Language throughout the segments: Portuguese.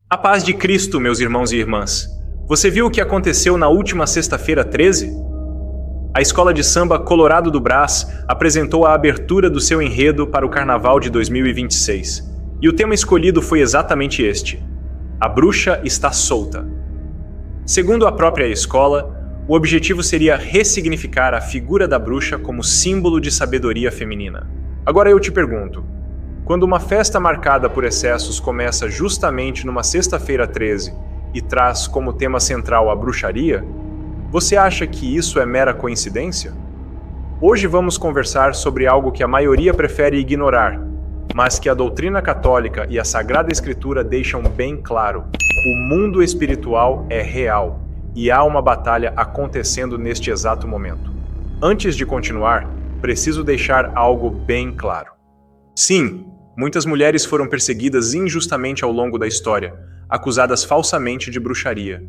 A paz de Cristo, meus irmãos e irmãs. Você viu o que aconteceu na última sexta-feira 13? A escola de samba Colorado do Brás apresentou a abertura do seu enredo para o Carnaval de 2026. E o tema escolhido foi exatamente este: A Bruxa está solta. Segundo a própria escola, o objetivo seria ressignificar a figura da bruxa como símbolo de sabedoria feminina. Agora eu te pergunto, quando uma festa marcada por excessos começa justamente numa sexta-feira 13 e traz como tema central a bruxaria, você acha que isso é mera coincidência? Hoje vamos conversar sobre algo que a maioria prefere ignorar, mas que a doutrina católica e a Sagrada Escritura deixam bem claro. O mundo espiritual é real e há uma batalha acontecendo neste exato momento. Antes de continuar, preciso deixar algo bem claro. Sim, muitas mulheres foram perseguidas injustamente ao longo da história, acusadas falsamente de bruxaria.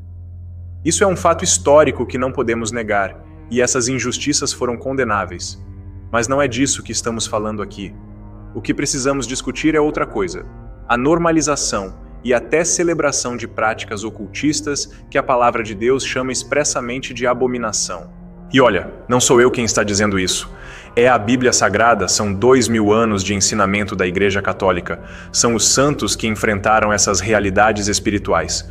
Isso é um fato histórico que não podemos negar, e essas injustiças foram condenáveis. Mas não é disso que estamos falando aqui. O que precisamos discutir é outra coisa: a normalização e até celebração de práticas ocultistas que a palavra de Deus chama expressamente de abominação. E olha, não sou eu quem está dizendo isso. É a Bíblia Sagrada, são 2000 anos de ensinamento da Igreja Católica. São os santos que enfrentaram essas realidades espirituais.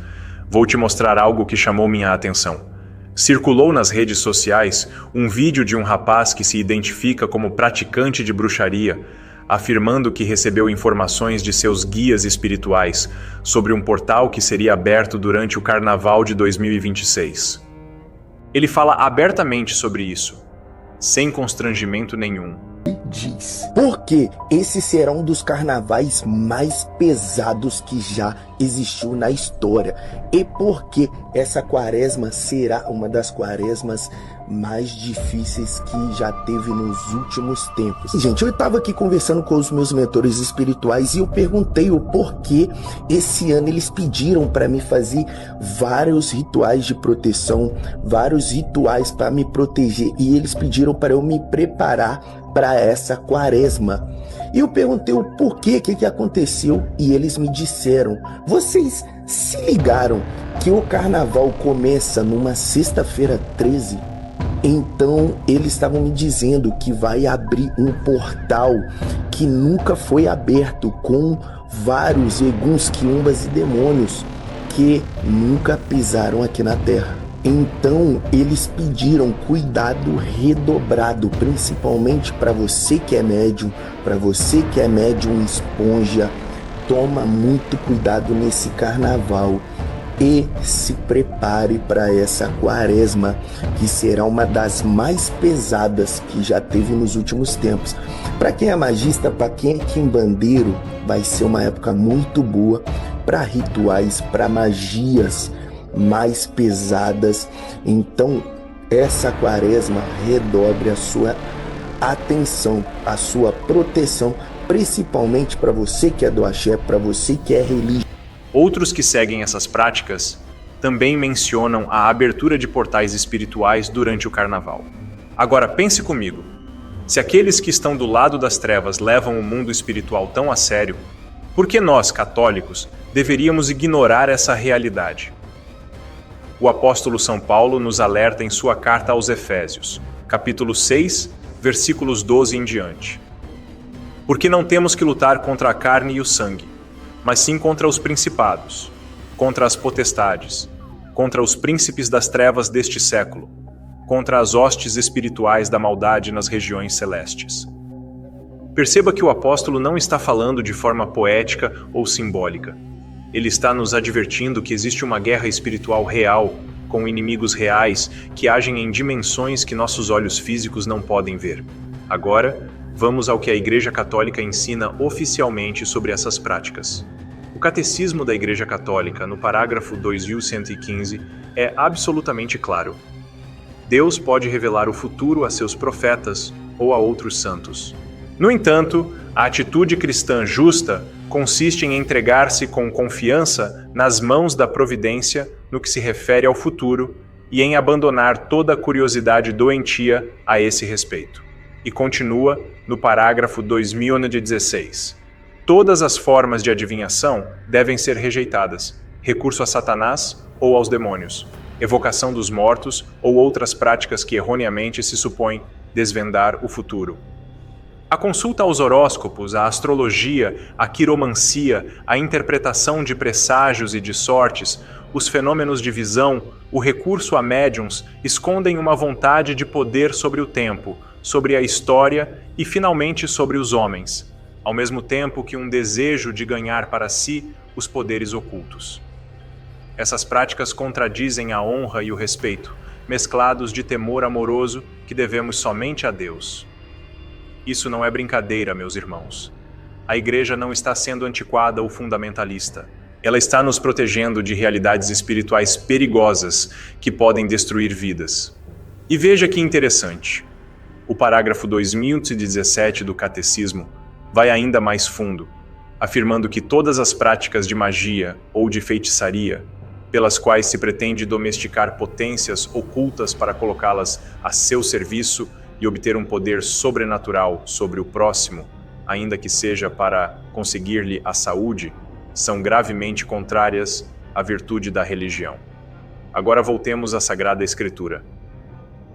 Vou te mostrar algo que chamou minha atenção. Circulou nas redes sociais um vídeo de um rapaz que se identifica como praticante de bruxaria, afirmando que recebeu informações de seus guias espirituais sobre um portal que seria aberto durante o Carnaval de 2026. Ele fala abertamente sobre isso, sem constrangimento nenhum. Diz, porque esse será um dos carnavais mais pesados que já existiu na história, e porque essa quaresma será uma das quaresmas mais difíceis que já teve nos últimos tempos. Gente, eu estava aqui conversando com os meus mentores espirituais e eu perguntei o porquê esse ano eles pediram para me fazer vários rituais de proteção, vários rituais para me proteger, e eles pediram para eu me preparar para essa quaresma. E eu perguntei o porquê, o que aconteceu, e eles me disseram: vocês se ligaram que o carnaval começa numa sexta-feira 13? Então eles estavam me dizendo que vai abrir um portal que nunca foi aberto, com vários eguns, quiumbas e demônios que nunca pisaram aqui na terra. Então eles pediram cuidado redobrado, principalmente para você que é médium, para você que é médium esponja. Toma muito cuidado nesse carnaval e se prepare para essa quaresma, que será uma das mais pesadas que já teve nos últimos tempos. Para quem é magista, para quem é quimbandeiro, vai ser uma época muito boa para rituais, para magias mais pesadas. Então essa quaresma redobre a sua atenção, a sua proteção, principalmente para você que é do axé, para você que é religioso. Outros que seguem essas práticas também mencionam a abertura de portais espirituais durante o carnaval. Agora pense comigo, se aqueles que estão do lado das trevas levam o mundo espiritual tão a sério, por que nós, católicos, deveríamos ignorar essa realidade? O apóstolo São Paulo nos alerta em sua carta aos Efésios, capítulo 6, versículos 12 em diante. Porque não temos que lutar contra a carne e o sangue, mas sim contra os principados, contra as potestades, contra os príncipes das trevas deste século, contra as hostes espirituais da maldade nas regiões celestes. Perceba que o apóstolo não está falando de forma poética ou simbólica. Ele está nos advertindo que existe uma guerra espiritual real, com inimigos reais que agem em dimensões que nossos olhos físicos não podem ver. Agora, vamos ao que a Igreja Católica ensina oficialmente sobre essas práticas. O Catecismo da Igreja Católica, no parágrafo 2115, é absolutamente claro. Deus pode revelar o futuro a seus profetas ou a outros santos. No entanto, a atitude cristã justa consiste em entregar-se com confiança nas mãos da providência no que se refere ao futuro e em abandonar toda a curiosidade doentia a esse respeito. E continua no parágrafo 2016. Todas as formas de adivinhação devem ser rejeitadas, recurso a Satanás ou aos demônios, evocação dos mortos ou outras práticas que erroneamente se supõem desvendar o futuro. A consulta aos horóscopos, a astrologia, a quiromancia, a interpretação de presságios e de sortes, os fenômenos de visão, o recurso a médiums escondem uma vontade de poder sobre o tempo, sobre a história e, finalmente, sobre os homens, ao mesmo tempo que um desejo de ganhar para si os poderes ocultos. Essas práticas contradizem a honra e o respeito, mesclados de temor amoroso que devemos somente a Deus. Isso não é brincadeira, meus irmãos. A Igreja não está sendo antiquada ou fundamentalista. Ela está nos protegendo de realidades espirituais perigosas que podem destruir vidas. E veja que interessante. O parágrafo 2017 do Catecismo vai ainda mais fundo, afirmando que todas as práticas de magia ou de feitiçaria, pelas quais se pretende domesticar potências ocultas para colocá-las a seu serviço e obter um poder sobrenatural sobre o próximo, ainda que seja para conseguir-lhe a saúde, são gravemente contrárias à virtude da religião. Agora voltemos à Sagrada Escritura.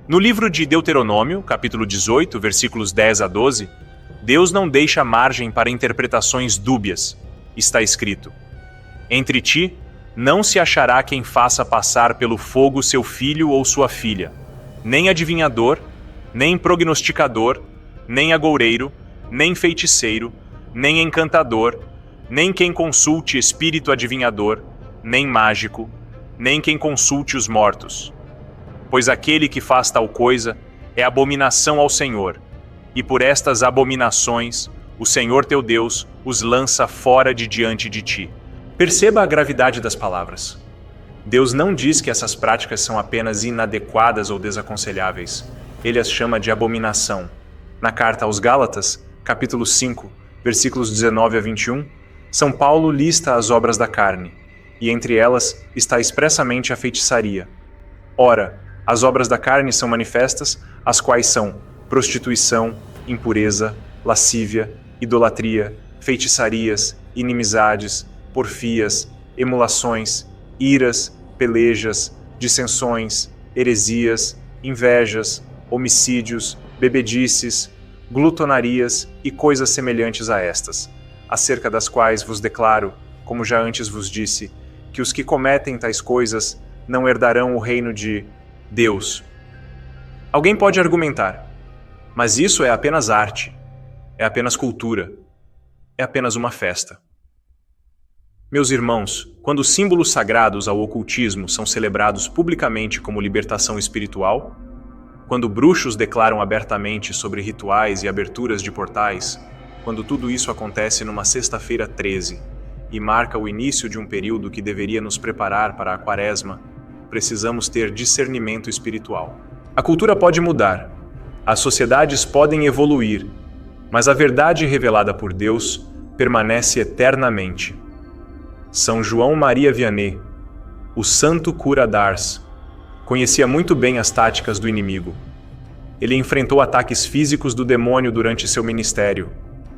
No livro de Deuteronômio, capítulo 18, versículos 10 a 12, Deus não deixa margem para interpretações dúbias. Está escrito: Entre ti não se achará quem faça passar pelo fogo seu filho ou sua filha, nem adivinhador, nem prognosticador, nem agoureiro, nem feiticeiro, nem encantador, nem quem consulte espírito adivinhador, nem mágico, nem quem consulte os mortos. Pois aquele que faz tal coisa é abominação ao Senhor, e por estas abominações o Senhor teu Deus os lança fora de diante de ti. Perceba a gravidade das palavras. Deus não diz que essas práticas são apenas inadequadas ou desaconselháveis. Ele as chama de abominação. Na carta aos Gálatas, capítulo 5, versículos 19 a 21, São Paulo lista as obras da carne, e entre elas está expressamente a feitiçaria. Ora, as obras da carne são manifestas, as quais são prostituição, impureza, lascívia, idolatria, feitiçarias, inimizades, porfias, emulações, iras, pelejas, dissensões, heresias, invejas, homicídios, bebedices, glutonarias e coisas semelhantes a estas, acerca das quais vos declaro, como já antes vos disse, que os que cometem tais coisas não herdarão o reino de Deus. Alguém pode argumentar, mas isso é apenas arte, é apenas cultura, é apenas uma festa. Meus irmãos, quando símbolos sagrados ao ocultismo são celebrados publicamente como libertação espiritual, quando bruxos declaram abertamente sobre rituais e aberturas de portais, quando tudo isso acontece numa sexta-feira 13 e marca o início de um período que deveria nos preparar para a Quaresma, precisamos ter discernimento espiritual. A cultura pode mudar, as sociedades podem evoluir, mas a verdade revelada por Deus permanece eternamente. São João Maria Vianney, o santo cura d'Ars, conhecia muito bem as táticas do inimigo. Ele enfrentou ataques físicos do demônio durante seu ministério,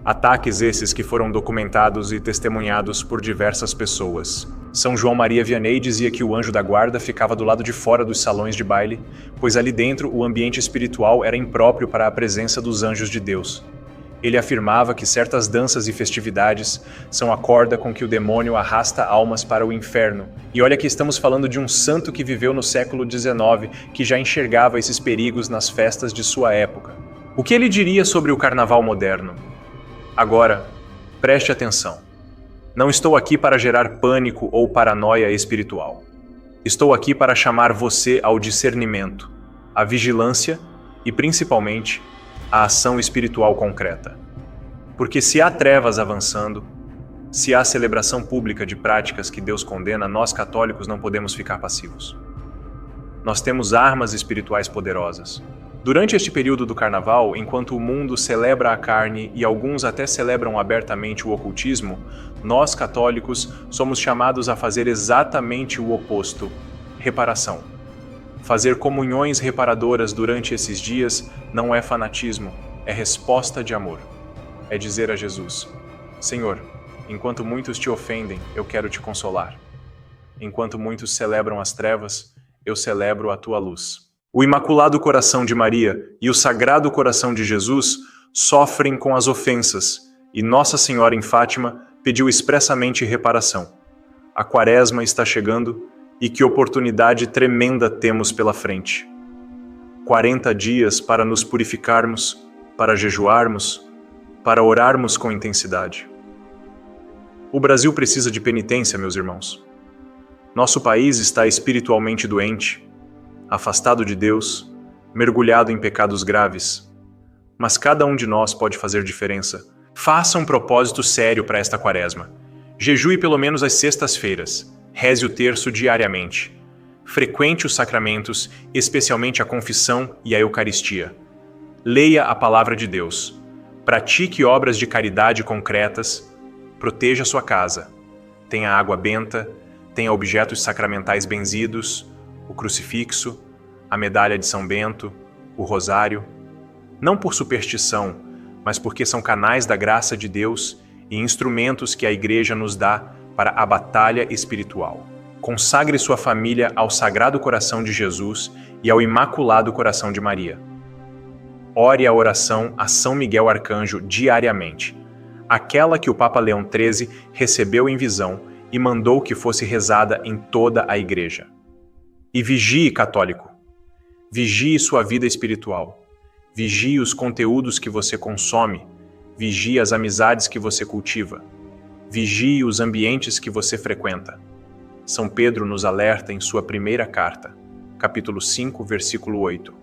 ataques esses que foram documentados e testemunhados por diversas pessoas. São João Maria Vianney dizia que o anjo da guarda ficava do lado de fora dos salões de baile, pois ali dentro o ambiente espiritual era impróprio para a presença dos anjos de Deus. Ele afirmava que certas danças e festividades são a corda com que o demônio arrasta almas para o inferno. E olha que estamos falando de um santo que viveu no século XIX, que já enxergava esses perigos nas festas de sua época. O que ele diria sobre o carnaval moderno? Agora, preste atenção. Não estou aqui para gerar pânico ou paranoia espiritual. Estou aqui para chamar você ao discernimento, à vigilância e, principalmente, a ação espiritual concreta. Porque se há trevas avançando, se há celebração pública de práticas que Deus condena, nós católicos não podemos ficar passivos. Nós temos armas espirituais poderosas. Durante este período do carnaval, enquanto o mundo celebra a carne e alguns até celebram abertamente o ocultismo, nós católicos somos chamados a fazer exatamente o oposto: reparação. Fazer comunhões reparadoras durante esses dias não é fanatismo, é resposta de amor. É dizer a Jesus: Senhor, enquanto muitos te ofendem, eu quero te consolar. enquanto muitos celebram as trevas, eu celebro a tua luz. O Imaculado Coração de Maria e o Sagrado Coração de Jesus sofrem com as ofensas, e Nossa Senhora em Fátima pediu expressamente reparação. A Quaresma está chegando e que oportunidade tremenda temos pela frente. 40 dias para nos purificarmos, para jejuarmos, para orarmos com intensidade. O Brasil precisa de penitência, meus irmãos. Nosso país está espiritualmente doente, afastado de Deus, mergulhado em pecados graves. Mas cada um de nós pode fazer diferença. Faça um propósito sério para esta Quaresma. Jejue pelo menos às sextas-feiras. Reze o terço diariamente. Frequente os sacramentos, especialmente a confissão e a Eucaristia. Leia a palavra de Deus. Pratique obras de caridade concretas. Proteja sua casa. Tenha água benta, tenha objetos sacramentais benzidos, o crucifixo, a medalha de São Bento, o rosário. Não por superstição, mas porque são canais da graça de Deus e instrumentos que a Igreja nos dá para a batalha espiritual. Consagre sua família ao Sagrado Coração de Jesus e ao Imaculado Coração de Maria. Ore a oração a São Miguel Arcanjo diariamente, aquela que o Papa Leão XIII recebeu em visão e mandou que fosse rezada em toda a Igreja. E vigie, católico. Vigie sua vida espiritual. Vigie os conteúdos que você consome. Vigie as amizades que você cultiva. Vigie os ambientes que você frequenta. São Pedro nos alerta em sua primeira carta, capítulo 5, versículo 8.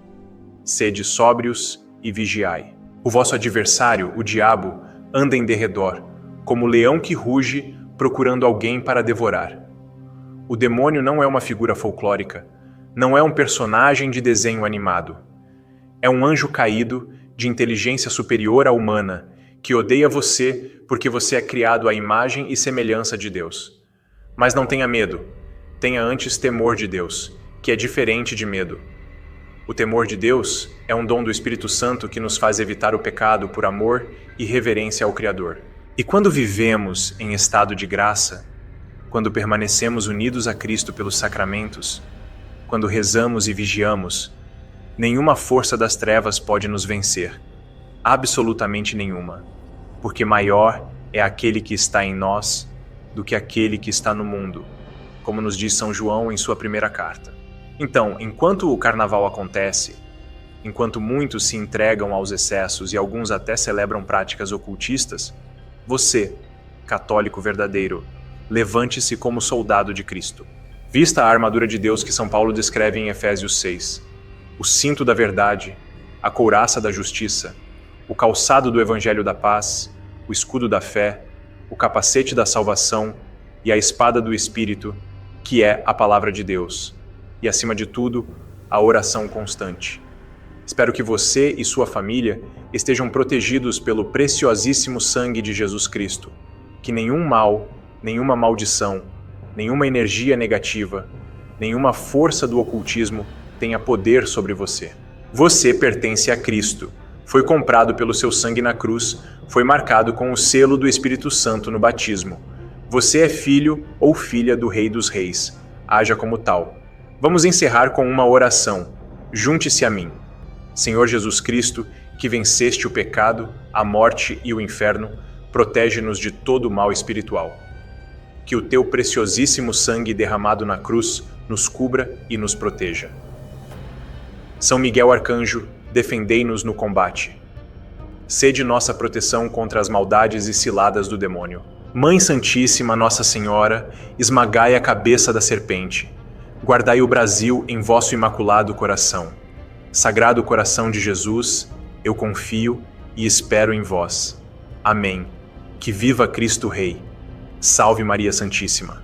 Sede sóbrios e vigiai. O vosso adversário, o diabo, anda em derredor, como leão que ruge, procurando alguém para devorar. O demônio não é uma figura folclórica, não é um personagem de desenho animado. É um anjo caído, de inteligência superior à humana, que odeia você porque você é criado à imagem e semelhança de Deus. Mas não tenha medo, tenha antes temor de Deus, que é diferente de medo. O temor de Deus é um dom do Espírito Santo que nos faz evitar o pecado por amor e reverência ao Criador. E quando vivemos em estado de graça, quando permanecemos unidos a Cristo pelos sacramentos, quando rezamos e vigiamos, nenhuma força das trevas pode nos vencer, absolutamente nenhuma, porque maior é aquele que está em nós do que aquele que está no mundo, como nos diz São João em sua primeira carta. Então, enquanto o carnaval acontece, enquanto muitos se entregam aos excessos e alguns até celebram práticas ocultistas, você, católico verdadeiro, levante-se como soldado de Cristo. Vista a armadura de Deus que São Paulo descreve em Efésios 6, o cinto da verdade, a couraça da justiça, o calçado do evangelho da paz, o escudo da fé, o capacete da salvação e a espada do Espírito, que é a palavra de Deus, e acima de tudo, a oração constante. Espero que você e sua família estejam protegidos pelo preciosíssimo sangue de Jesus Cristo, que nenhum mal, nenhuma maldição, nenhuma energia negativa, nenhuma força do ocultismo tenha poder sobre você. Você pertence a Cristo, foi comprado pelo seu sangue na cruz, foi marcado com o selo do Espírito Santo no batismo. Você é filho ou filha do Rei dos Reis. Haja como tal. Vamos encerrar com uma oração. Junte-se a mim. Senhor Jesus Cristo, que venceste o pecado, a morte e o inferno, protege-nos de todo o mal espiritual. Que o teu preciosíssimo sangue derramado na cruz nos cubra e nos proteja. São Miguel Arcanjo, defendei-nos no combate. Sede nossa proteção contra as maldades e ciladas do demônio. Mãe Santíssima Nossa Senhora, esmagai a cabeça da serpente. Guardai o Brasil em vosso imaculado coração. Sagrado coração de Jesus, eu confio e espero em vós. Amém. Que viva Cristo Rei. Salve Maria Santíssima.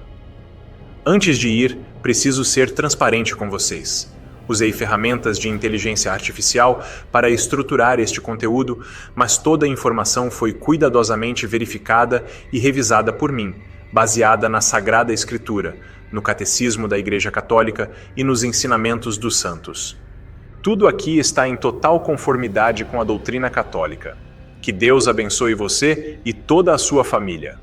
Antes de ir, preciso ser transparente com vocês. Usei ferramentas de inteligência artificial para estruturar este conteúdo, mas toda a informação foi cuidadosamente verificada e revisada por mim, baseada na Sagrada Escritura, no Catecismo da Igreja Católica e nos ensinamentos dos santos. Tudo aqui está em total conformidade com a doutrina católica. Que Deus abençoe você e toda a sua família.